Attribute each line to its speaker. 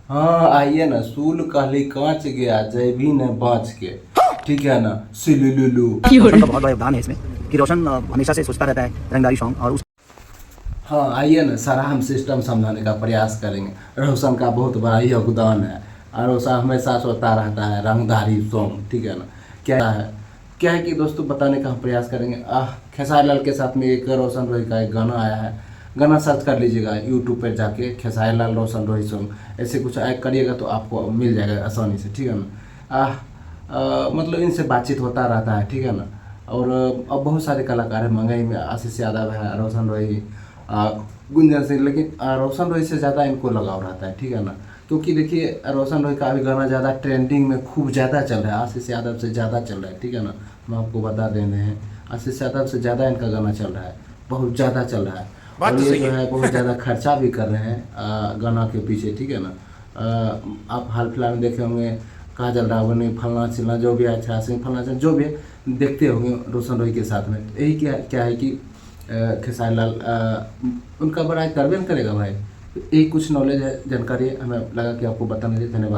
Speaker 1: हाँ आइए ना, सूल कहली कांच गया जय भी न बाँच के। ठीक है ना, सिलुलुलु।
Speaker 2: रोशन का बहुत बड़ा योगदान है इसमें कि रोशन हमेशा से सोचता रहता है रंगदारी सॉन्ग और उस
Speaker 1: हाँ आइए ना, सारा हम सिस्टम समझाने का प्रयास करेंगे। रोशन का बहुत बड़ा योगदान है और रोशन हमेशा सोचता रहता है रंगधारी सॉन्ग। ठीक है ना, क्या है कि दोस्तों बताने का हम प्रयास करेंगे। खेसारी लाल के साथ में एक रोशन रोही का एक गाना आया है। गाना सर्च कर लीजिएगा यूट्यूब पर जाके, खेसारी लाल रोशन रोही सॉन्ग ऐसे कुछ करिएगा तो आपको मिल जाएगा आसानी से। ठीक है ना, मतलब इनसे बातचीत होता रहता है। ठीक है ना, और अब बहुत सारे कलाकार हैं, महंगाई में आशीष यादव है, रोशन रोही, गुंजन सिंह, लेकिन रोशन रोही से ज़्यादा इनको लगाव रहता है। ठीक है ना, क्योंकि देखिए रोशन रोही का भी गाना ज़्यादा ट्रेंडिंग में खूब ज़्यादा चल रहा है, आशीष यादव से ज़्यादा चल रहा है। ठीक है ना, हम आपको बता दे रहे हैं आशीष यादव से ज़्यादा इनका गाना चल रहा है, बहुत ज़्यादा चल रहा है। और ये जो है बहुत ज़्यादा खर्चा भी कर रहे हैं गाना के पीछे। ठीक है ना, आप हाल फिलहाल में देखे होंगे काजल रावनी, फलना चिलना जो भी है, छा सिंह फलना जो भी है, देखते होंगे रोशन रोही के साथ में। यही क्या है कि खेसारी लाल उनका बड़ा करबे न करेगा भाई। तो यही कुछ नॉलेज है, जानकारी है, हमें लगा कि आपको बताना चाहिए। धन्यवाद।